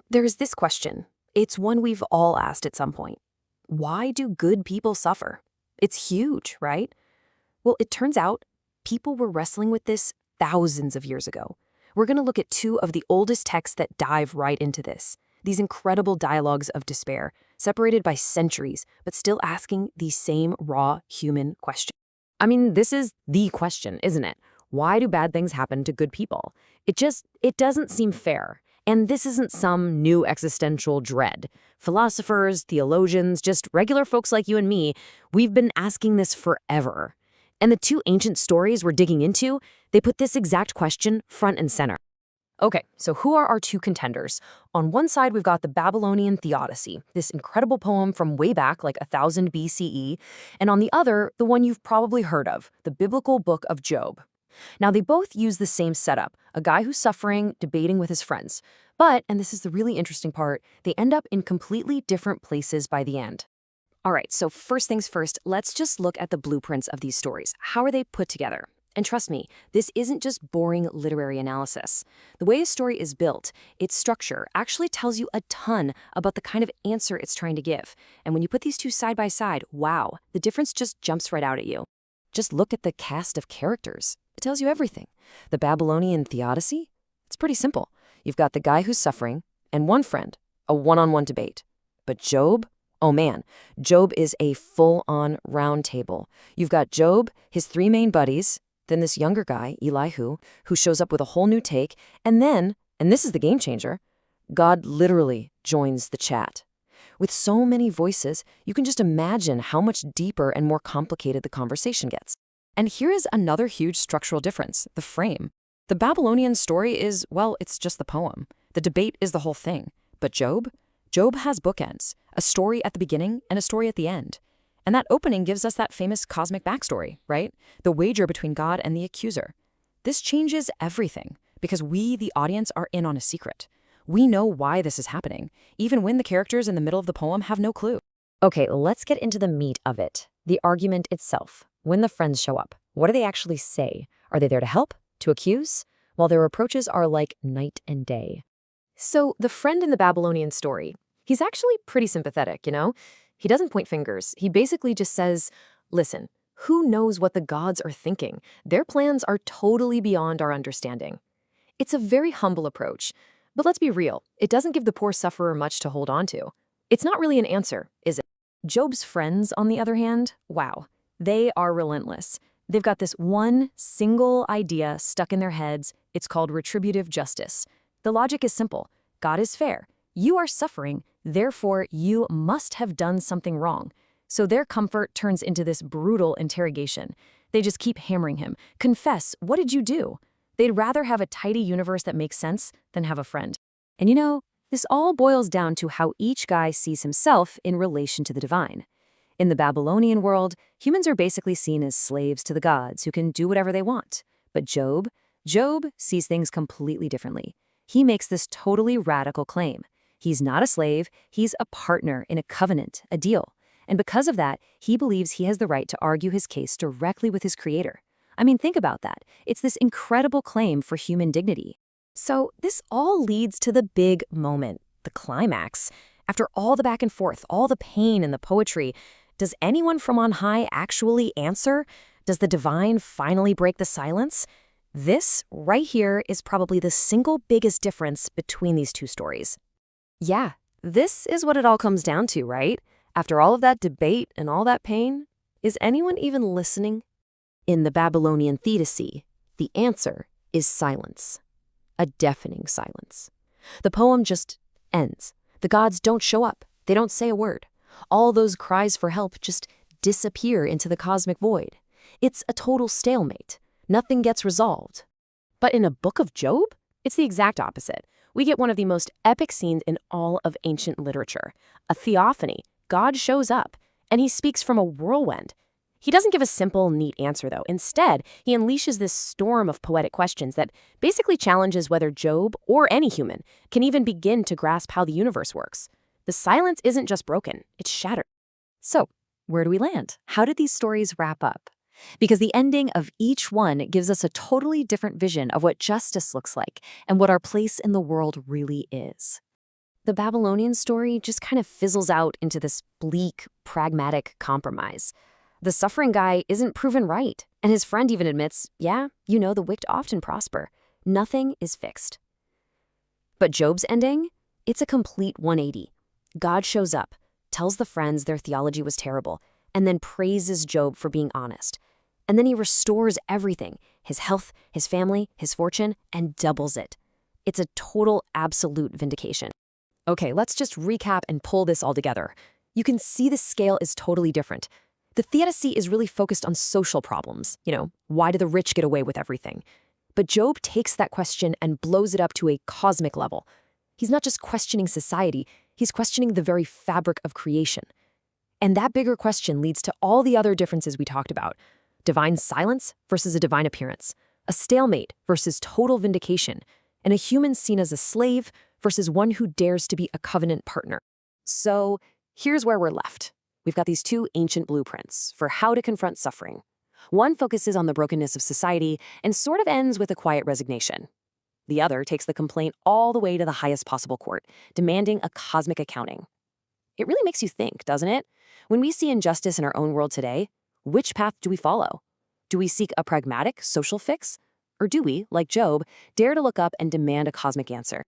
There's this question. It's one we've all asked at some point. Why do good people suffer? It's huge, right? Well, it turns out people were wrestling with this thousands of years ago. We're going to look at two of the oldest texts that dive right into this. These incredible dialogues of despair, separated by centuries, but still asking the same raw human question. I mean, this is the question, isn't it? Why do bad things happen to good people? It doesn't seem fair. And this isn't some new existential dread. Philosophers, theologians, just regular folks like you and me, we've been asking this forever. And the two ancient stories we're digging into, they put this exact question front and center. Okay, so who are our two contenders? On one side, we've got the Babylonian Theodicy, this incredible poem from way back, like 1000 BCE, and on the other, the one you've probably heard of, the biblical book of Job. Now, they both use the same setup, a guy who's suffering, debating with his friends. But, and this is the really interesting part, they end up in completely different places by the end. All right, so first things first, let's just look at the blueprints of these stories. How are they put together? And trust me, this isn't just boring literary analysis. The way a story is built, its structure, actually tells you a ton about the kind of answer it's trying to give. And when you put these two side by side, wow, the difference just jumps right out at you. Just look at the cast of characters. It tells you everything. The Babylonian Theodicy? It's pretty simple. You've got the guy who's suffering and one friend, a one-on-one debate. But Job? Oh man, Job is a full-on round table. You've got Job, his three main buddies, then this younger guy, Elihu, who shows up with a whole new take, and then, and this is the game changer, God literally joins the chat. With so many voices, you can just imagine how much deeper and more complicated the conversation gets. And here is another huge structural difference, the frame. The Babylonian story is, well, it's just the poem. The debate is the whole thing. But Job? Job has bookends, a story at the beginning and a story at the end. And that opening gives us that famous cosmic backstory, right? The wager between God and the accuser. This changes everything, because we, the audience, are in on a secret. We know why this is happening, even when the characters in the middle of the poem have no clue. Okay, let's get into the meat of it, the argument itself. When the friends show up, what do they actually say? Are they there to help? To accuse? Well, their approaches are like night and day. So the friend in the Babylonian story, he's actually pretty sympathetic, you know? He doesn't point fingers. He basically just says, listen, who knows what the gods are thinking? Their plans are totally beyond our understanding. It's a very humble approach. But let's be real, it doesn't give the poor sufferer much to hold on to. It's not really an answer, is it? Job's friends, on the other hand, wow, they are relentless. They've got this one single idea stuck in their heads. It's called retributive justice. The logic is simple. God is fair. You are suffering, therefore you must have done something wrong. So their comfort turns into this brutal interrogation. They just keep hammering him. Confess, what did you do? They'd rather have a tidy universe that makes sense than have a friend. And this all boils down to how each guy sees himself in relation to the divine. In the Babylonian world, humans are basically seen as slaves to the gods who can do whatever they want. But Job sees things completely differently. He makes this totally radical claim. He's not a slave, he's a partner in a covenant, a deal. And because of that, he believes he has the right to argue his case directly with his creator. I mean, think about that. It's this incredible claim for human dignity. So this all leads to the big moment, the climax. After all the back and forth, all the pain and the poetry, does anyone from on high actually answer? Does the divine finally break the silence? This, right here, is probably the single biggest difference between these two stories. Yeah, this is what it all comes down to, right? After all of that debate and all that pain, is anyone even listening? In the Babylonian Theodicy, the answer is silence. A deafening silence. The poem just ends. The gods don't show up. They don't say a word. All those cries for help just disappear into the cosmic void. It's a total stalemate. Nothing gets resolved. But in a book of Job, it's the exact opposite. We get one of the most epic scenes in all of ancient literature. A theophany. God shows up, and he speaks from a whirlwind. He doesn't give a simple, neat answer, though. Instead, he unleashes this storm of poetic questions that basically challenges whether Job, or any human, can even begin to grasp how the universe works. The silence isn't just broken, it's shattered. So, where do we land? How did these stories wrap up? Because the ending of each one gives us a totally different vision of what justice looks like and what our place in the world really is. The Babylonian story just kind of fizzles out into this bleak, pragmatic compromise. The suffering guy isn't proven right, and his friend even admits, yeah, the wicked often prosper. Nothing is fixed. But Job's ending? It's a complete 180. God shows up, tells the friends their theology was terrible, and then praises Job for being honest. And then he restores everything, his health, his family, his fortune, and doubles it. It's a total, absolute vindication. Okay, let's just recap and pull this all together. You can see the scale is totally different. The theodicy is really focused on social problems. Why do the rich get away with everything? But Job takes that question and blows it up to a cosmic level. He's not just questioning society, he's questioning the very fabric of creation. And that bigger question leads to all the other differences we talked about. Divine silence versus a divine appearance, a stalemate versus total vindication, and a human seen as a slave versus one who dares to be a covenant partner. So here's where we're left. We've got these two ancient blueprints for how to confront suffering. One focuses on the brokenness of society and sort of ends with a quiet resignation. The other takes the complaint all the way to the highest possible court, demanding a cosmic accounting. It really makes you think, doesn't it? When we see injustice in our own world today, which path do we follow? Do we seek a pragmatic social fix? Or do we, like Job, dare to look up and demand a cosmic answer?